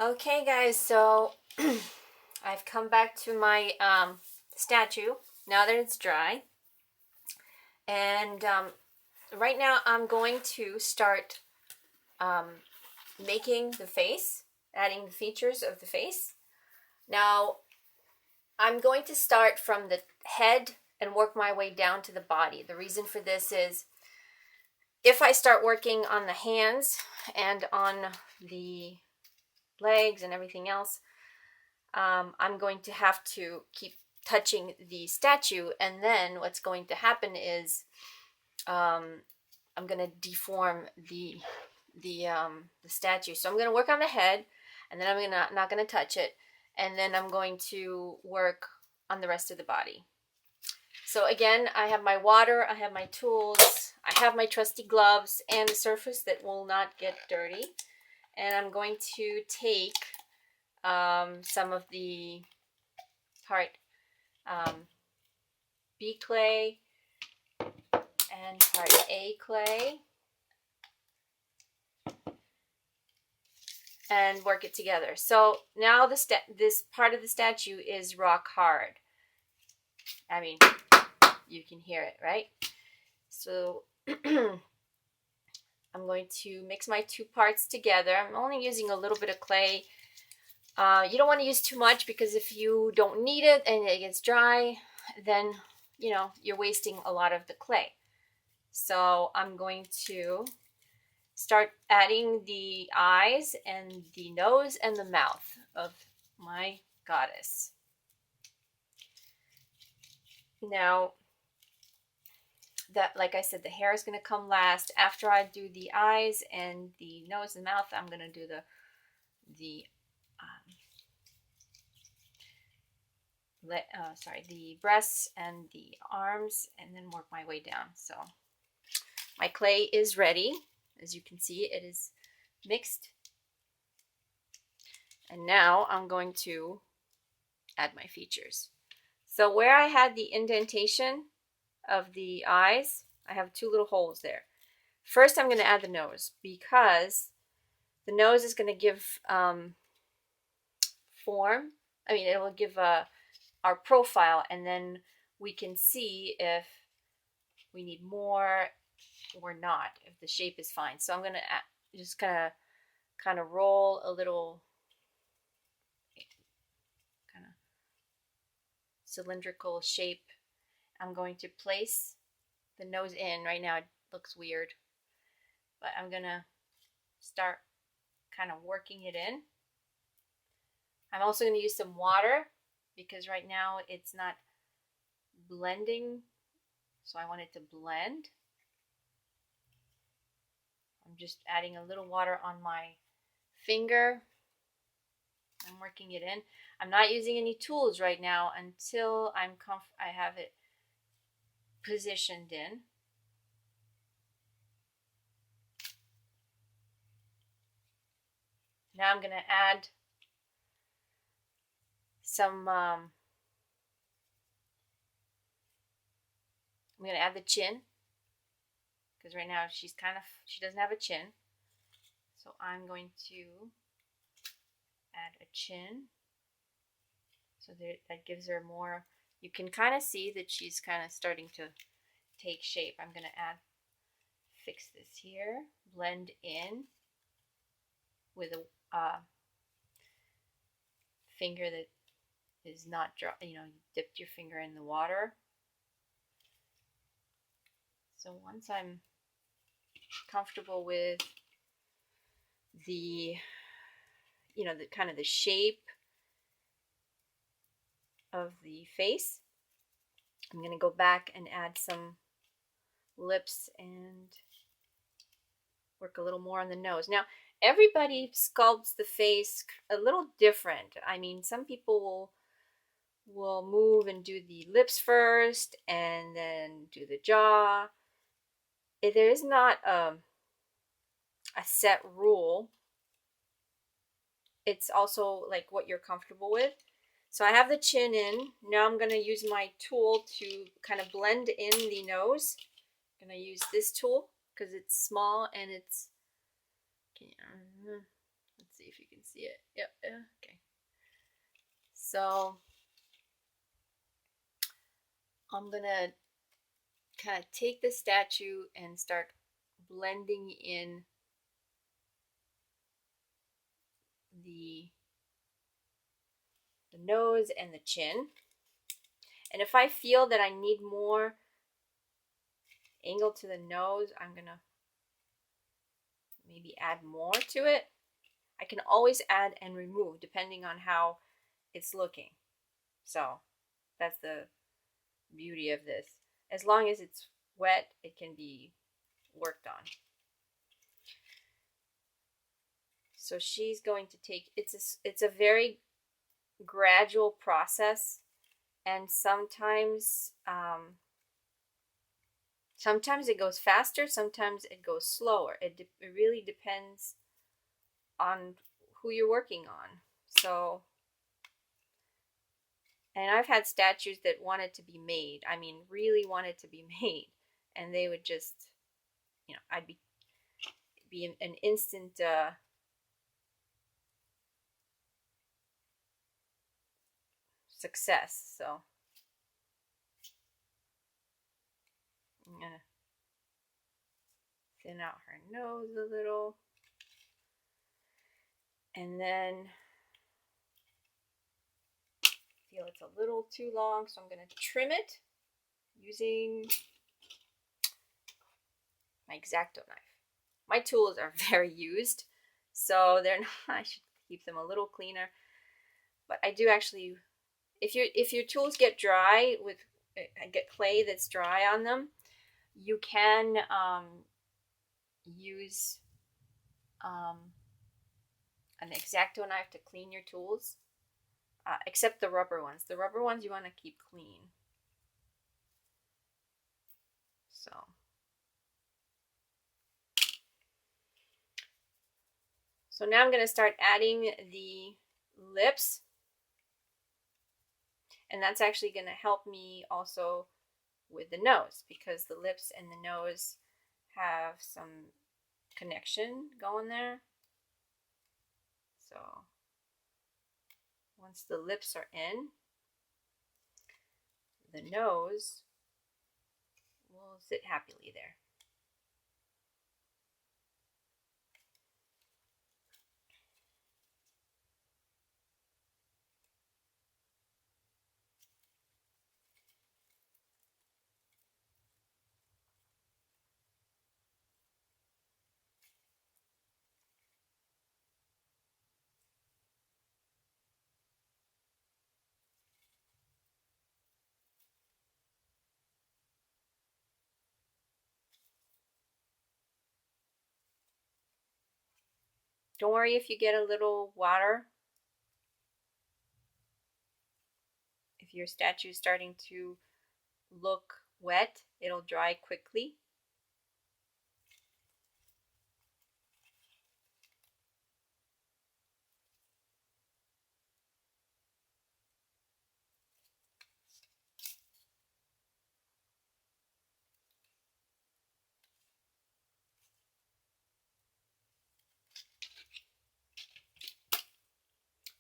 Okay, guys, so I've come back to my statue now that it's dry. And right now I'm going to start um, making the face, adding the features of the face. Now, I'm going to start from the head and work my way down to the body. The reason for this is if I start working on the hands and on the legs and everything else, I'm going to have to keep touching the statue, and then what's going to happen is I'm going to deform the statue. So I'm going to work on the head, and then I'm not going to touch it, and then I'm going to work on the rest of the body. So again, I have my water, I have my tools, I have my trusty gloves, and a surface that will not get dirty. And I'm going to take some of the part B clay and part A clay and work it together. So now this part of the statue is rock hard. I mean, you can hear it, right? So I'm going to mix my two parts together. I'm only using a little bit of clay. You don't want to use too much, because if you don't need it and it gets dry, then you're wasting a lot of the clay. So I'm going to start adding the eyes and the nose and the mouth of my goddess. Now, that, like I said, the hair is going to come last. After I do the eyes and the nose and mouth, I'm going to do the the breasts and the arms, and then work my way down. So my clay is ready. As you can see, it is mixed. And now I'm going to add my features. So where I had the indentation of the eyes, I have two little holes there. First, I'm going to add the nose, because the nose is going to give form. I mean, it will give our profile, and then we can see if we need more or not, if the shape is fine. So I'm going to just kind of roll a little kind of cylindrical shape. I'm going to place the nose in. Right now it looks weird, but I'm going to start kind of working it in. I'm also going to use some water, because right now it's not blending, so I want it to blend. I'm just adding a little water on my finger. I'm working it in. I'm not using any tools right now until I have it positioned in. Now I'm going to add some I'm going to add the chin, because right now she doesn't have a chin. So I'm going to add a chin, so that gives her more. You can kind of see that she's kind of starting to take shape. I'm going to fix this here, blend in with a finger that is not dry. You dipped your finger in the water. So once I'm comfortable with the kind of the shape of the face, I'm going to go back and add some lips and work a little more on the nose. Now, everybody sculpts the face a little different. I mean, some people will move and do the lips first and then do the jaw. There is not a set rule. It's also like what you're comfortable with. So I have the chin in. Now I'm going to use my tool to kind of blend in the nose. I'm going to use this tool because it's small and it's, Let's see if you can see it. Yep. Okay. So I'm gonna kind of take the statue and start blending in the nose and the chin. And if I feel that I need more angle to the nose, I'm gonna maybe add more to it. I can always add and remove depending on how it's looking. So that's the beauty of this. As long as it's wet, it can be worked on. So she's going to take, it's a very gradual process, and sometimes sometimes it goes faster, sometimes it goes slower. It really depends on who you're working on. So, and I've had statues that wanted to be made. I mean, really wanted to be made, and they would just, I'd be an instant success. So I'm gonna thin out her nose a little, and then feel it's a little too long, so I'm gonna trim it using my X-Acto knife. My tools are very used, so they're not, I should keep them a little cleaner. But I do actually, if your tools get dry with get clay that's dry on them, you can use an X-Acto knife to clean your tools, except the rubber ones. The rubber ones you want to keep clean. So now I'm going to start adding the lips, and that's actually going to help me also with the nose, because the lips and the nose have some connection going there. So once the lips are in, the nose will sit happily there. Don't worry if you get a little water. If your statue is starting to look wet, it'll dry quickly.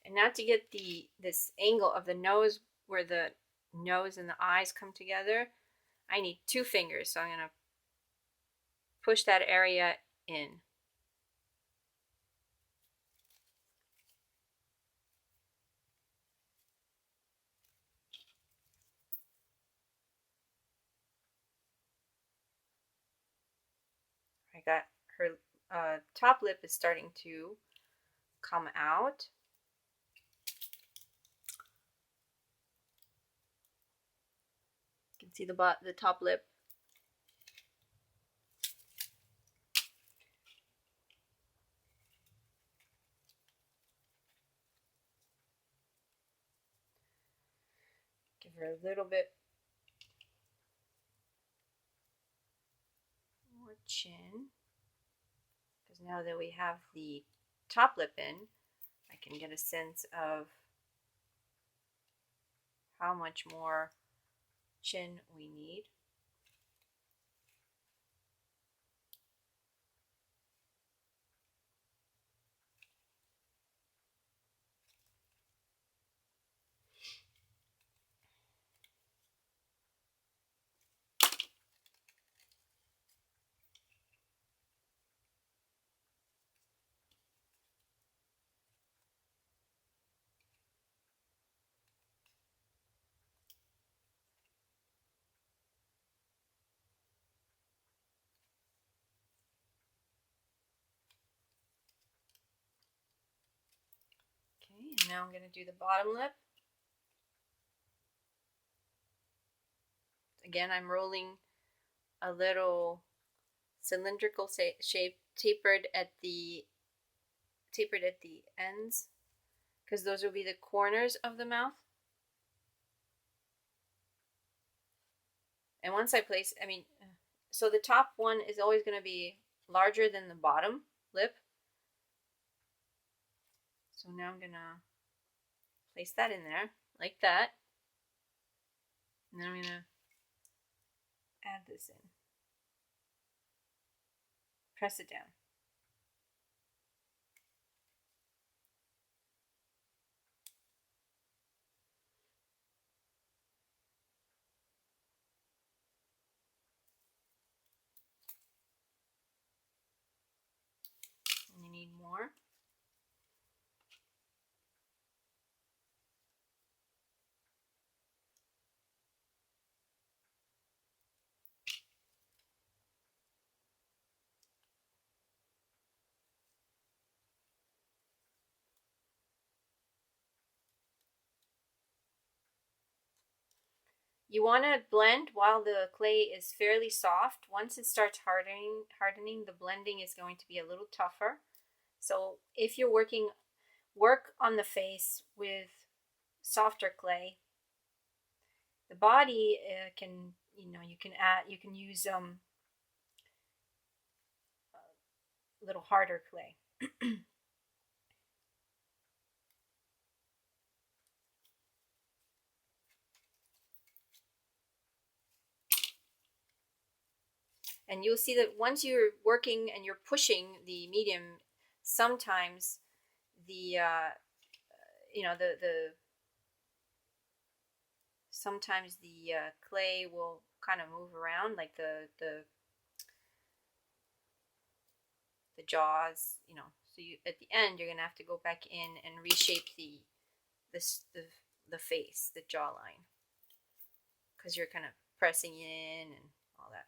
And now to get this angle of the nose where the nose and the eyes come together, I need 2 fingers. So I'm going to push that area in. I got her top lip is starting to come out. You can see the top lip. Give her a little bit more chin, because now that we have the top lip in, I can get a sense of how much more chin we need. now I'm going to do the bottom lip. Again, I'm rolling a little cylindrical shape, tapered at the ends, because those will be the corners of the mouth. And once I place, so the top one is always going to be larger than the bottom lip. So now I'm going to place that in there like that. And then I'm going to add this in. Press it down. And you need more. You want to blend while the clay is fairly soft. Once it starts hardening, the blending is going to be a little tougher. So if you're work on the face with softer clay. The body can, you can use a little harder clay. And you'll see that once you're working and you're pushing the medium, sometimes the sometimes the clay will kind of move around, like the jaws, So at the end, you're gonna have to go back in and reshape the face, the jawline, because you're kind of pressing in and all that.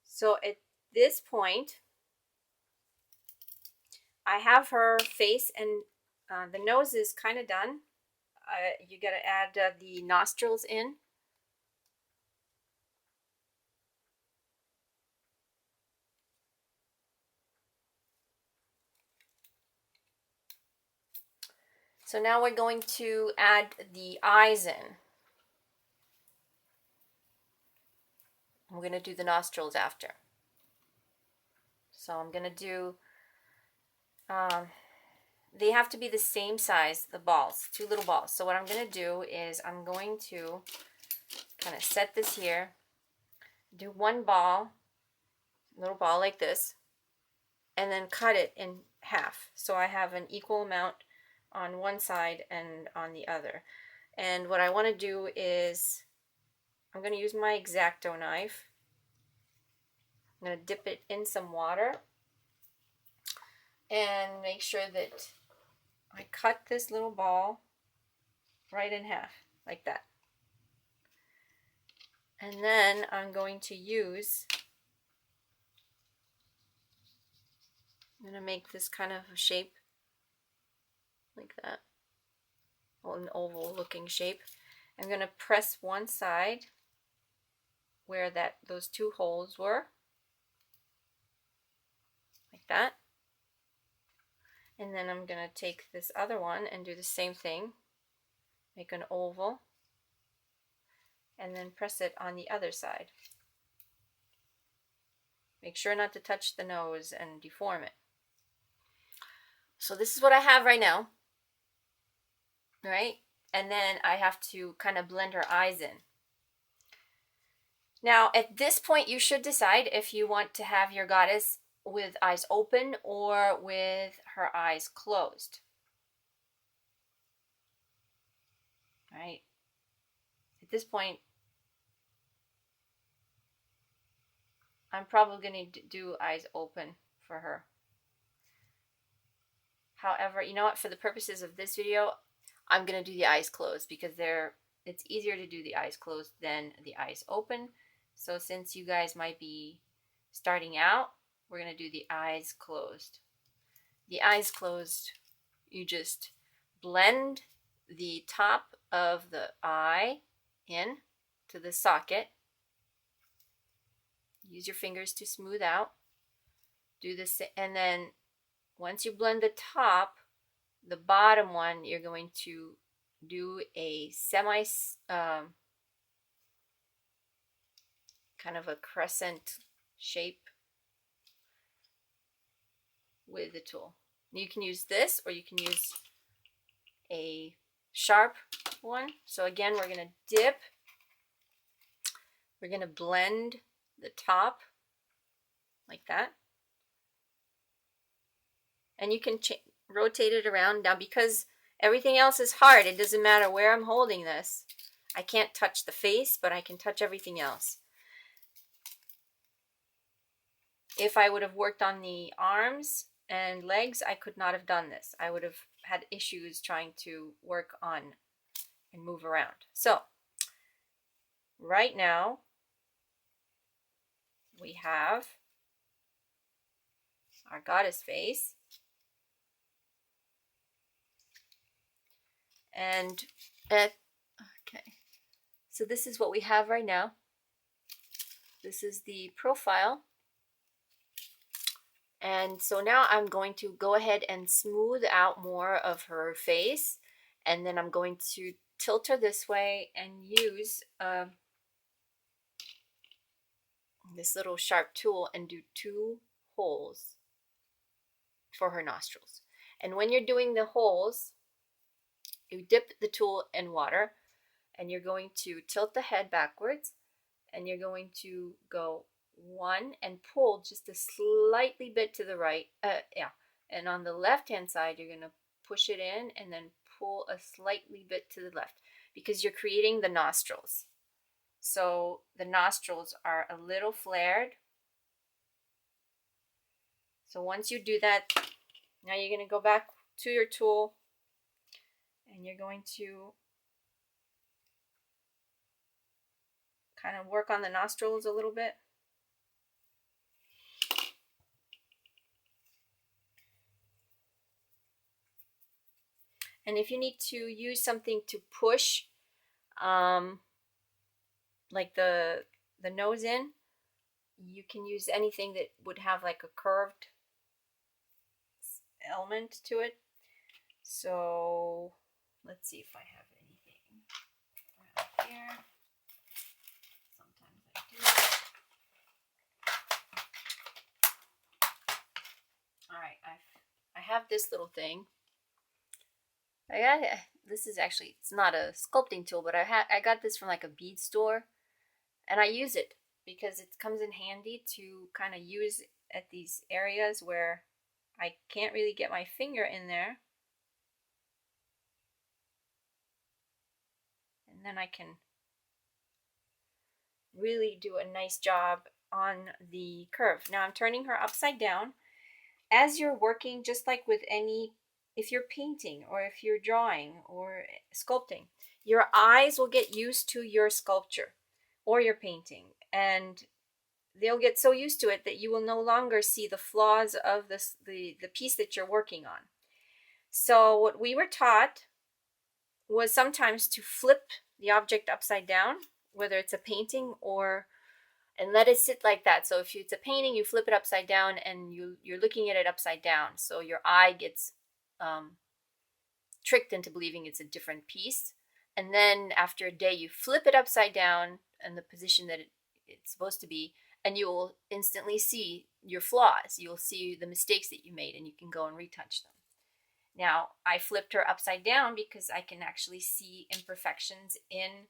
So at this point, I have her face, and the nose is kind of done. You got to add the nostrils in. So now we're going to add the eyes in. I'm going to do the nostrils after. So I'm going to do, they have to be the same size, the balls, 2 little balls. So what I'm going to do is I'm going to kind of set this here, do 1 ball, little ball like this, and then cut it in half. So I have an equal amount on one side and on the other. And what I want to do is I'm going to use my X-Acto knife. I'm going to dip it in some water and make sure that I cut this little ball right in half, like that. And then I'm going to I'm going to make this kind of a shape like that, an oval looking shape. I'm going to press one side where those 2 holes were, like that. And then I'm going to take this other one and do the same thing, make an oval, and then press it on the other side. Make sure not to touch the nose and deform it. So this is what I have right now, right? And then I have to kind of blend her eyes in. Now, at this point, you should decide if you want to have your goddess with eyes open or with her eyes closed. All right? At this point, I'm probably going to do eyes open for her. However, you know what? For the purposes of this video, I'm going to do the eyes closed because it's easier to do the eyes closed than the eyes open. So since you guys might be starting out, we're going to do the eyes closed. the eyes closed, you just blend the top of the eye in to the socket. Use your fingers to smooth out. Do this, and then once you blend the top, the bottom one, you're going to do a kind of a crescent shape with the tool. You can use this, or you can use a sharp one. So again, we're going to dip. We're going to blend the top like that. And you can rotate it around. Now, because everything else is hard, it doesn't matter where I'm holding this. I can't touch the face, but I can touch everything else. If I would have worked on the arms and legs, I could not have done this. I would have had issues trying to work on and move around. So, right now, we have our goddess face. And, okay, so this is what we have right now. This is the profile. And so now I'm going to go ahead and smooth out more of her face. And then I'm going to tilt her this way and use this little sharp tool and do 2 holes for her nostrils. And when you're doing the holes, you dip the tool in water and you're going to tilt the head backwards and you're going to go 1 and pull just a slightly bit to the right. And on the left hand side, you're going to push it in and then pull a slightly bit to the left because you're creating the nostrils. So the nostrils are a little flared. So once you do that, now you're going to go back to your tool and you're going to kind of work on the nostrils a little bit. And if you need to use something to push, like the nose in, you can use anything that would have like a curved element to it. So let's see if I have anything around here. Sometimes I do. All right, I have this little thing. This is actually, it's not a sculpting tool, but I got this from like a bead store, and I use it because it comes in handy to kind of use at these areas where I can't really get my finger in there. And then I can really do a nice job on the curve. Now I'm turning her upside down. As you're working, just like with any, if you're painting or if you're drawing or sculpting, your eyes will get used to your sculpture or your painting, and they'll get so used to it that you will no longer see the flaws of the piece that you're working on. So what we were taught was sometimes to flip the object upside down, whether it's a painting and let it sit like that. So if it's a painting, you flip it upside down and you're looking at it upside down. So your eye gets tricked into believing it's a different piece. And then after a day, you flip it upside down in the position that it's supposed to be, and you will instantly see your flaws. You'll see the mistakes that you made, and you can go and retouch them. Now, I flipped her upside down because I can actually see imperfections in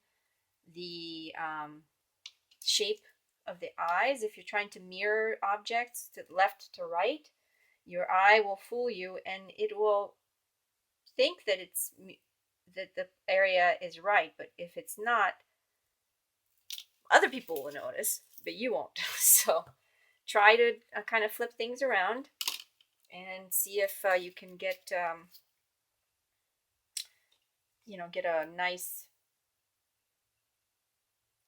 the shape of the eyes. If you're trying to mirror objects to left to right, your eye will fool you, and it will think that the area is right. But if it's not, other people will notice, but you won't. So try to kind of flip things around and see if you can get get a nice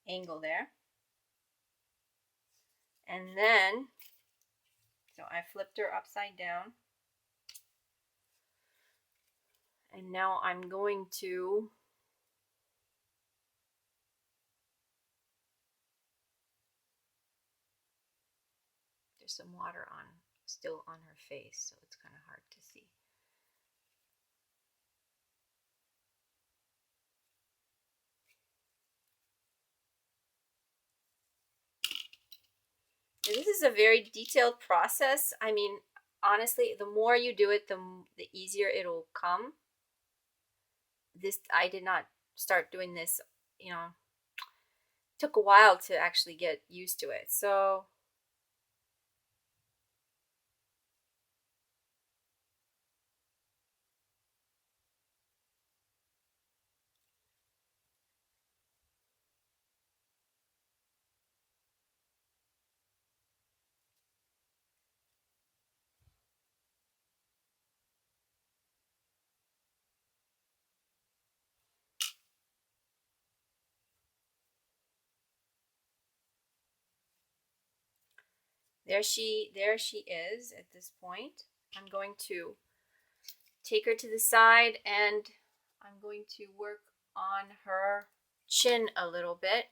angle there. And then, so I flipped her upside down. And now I'm going to there's some water still on her face, so it's kind of hard to see. This is a very detailed process. I mean, honestly, the more you do it, the easier it'll come. I did not start doing this, you know, it took a while to actually get used to it. So there she is at this point. I'm going to take her to the side and I'm going to work on her chin a little bit.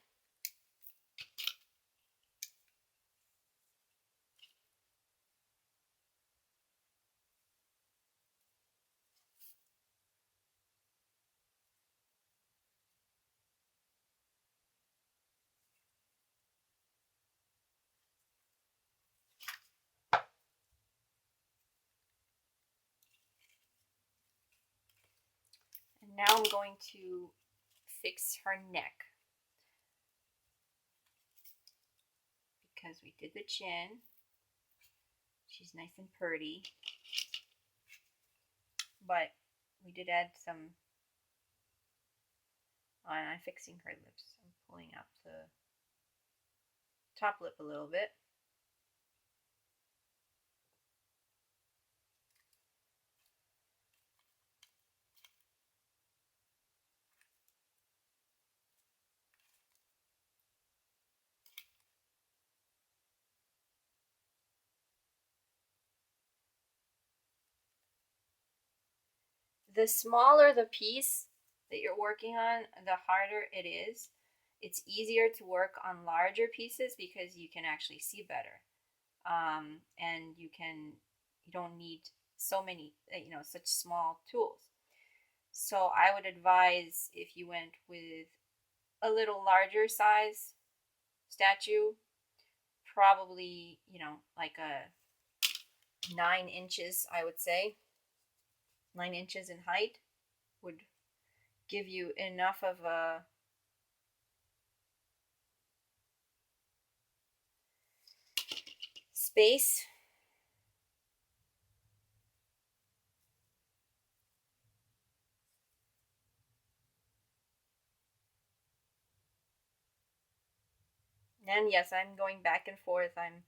And now I'm going to fix her neck. Because we did the chin. She's nice and purty. But we did add some. Oh, and I'm fixing her lips. I'm pulling up the top lip a little bit. The smaller the piece that you're working on, the harder it is. It's easier to work on larger pieces because you can actually see better. And you don't need so many, such small tools. So I would advise if you went with a little larger size statue, probably, like a 9 inches, I would say. 9 inches in height would give you enough of a space. And yes, I'm going back and forth. I'm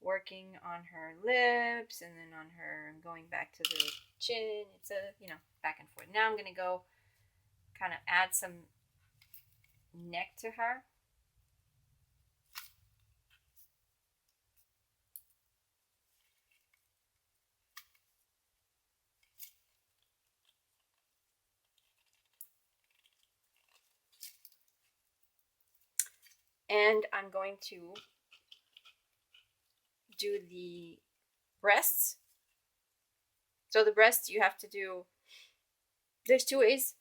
working on her lips and then on her, I'm going back to the chin. It's back and forth. Now I'm going to go kind of add some neck to her. And I'm going to do the breasts. So the breasts you have to do, there's 2 ways.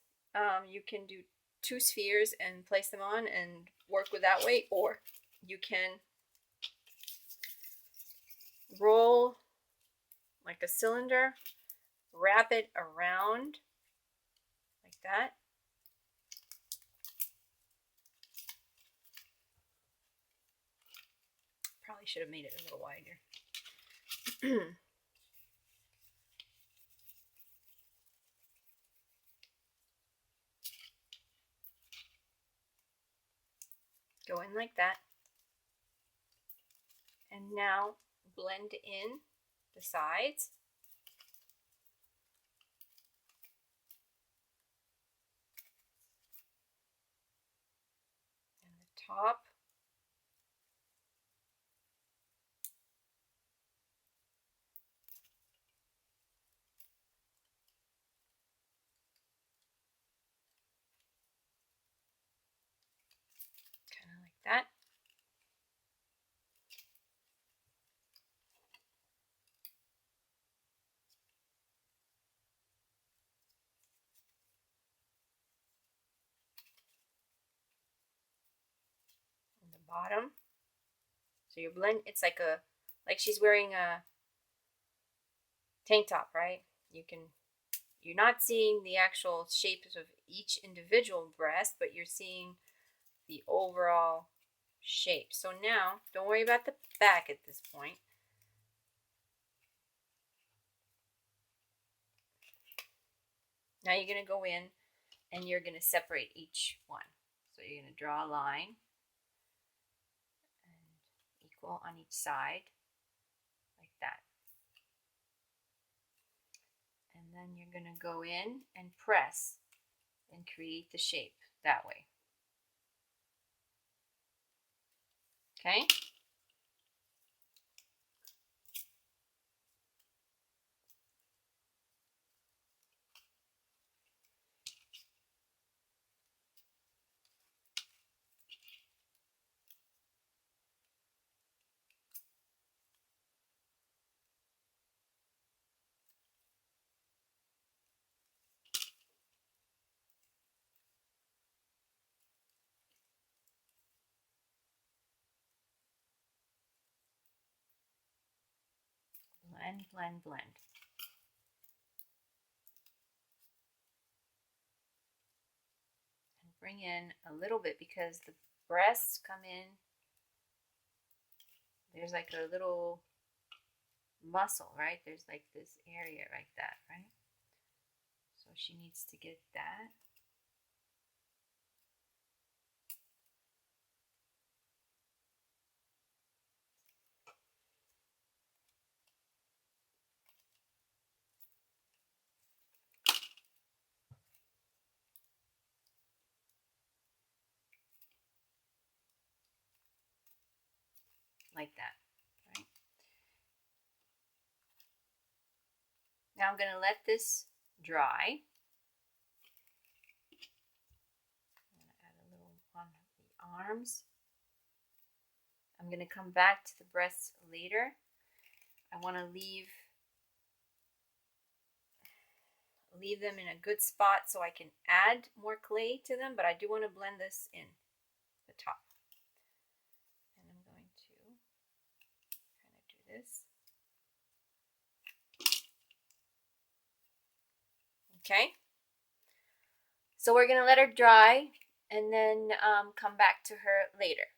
You can do 2 spheres and place them on and work with that way, or you can roll like a cylinder, wrap it around like that. Probably should have made it a little wider. Go in like that. And now blend in the sides. And the top. that. And the bottom. So you blend, it's like she's wearing a tank top, right? You're not seeing the actual shapes of each individual breast, but you're seeing the overall shape. So now, don't worry about the back at this point. Now you're going to go in and you're going to separate each one. So you're going to draw a line and equal on each side, like that. And then you're going to go in and press and create the shape that way. Okay? Blend, blend, blend. And bring in a little bit because the breasts come in. There's like a little muscle, right? There's like this area like that, right? So she needs to get that. Like that, right? Now I'm going to let this dry. I'm going to add a little on the arms. I'm going to come back to the breasts later. I want to leave them in a good spot so I can add more clay to them, but I do want to blend this in the top. And I'm going to kind of do this. Okay. So we're going to let her dry and then come back to her later.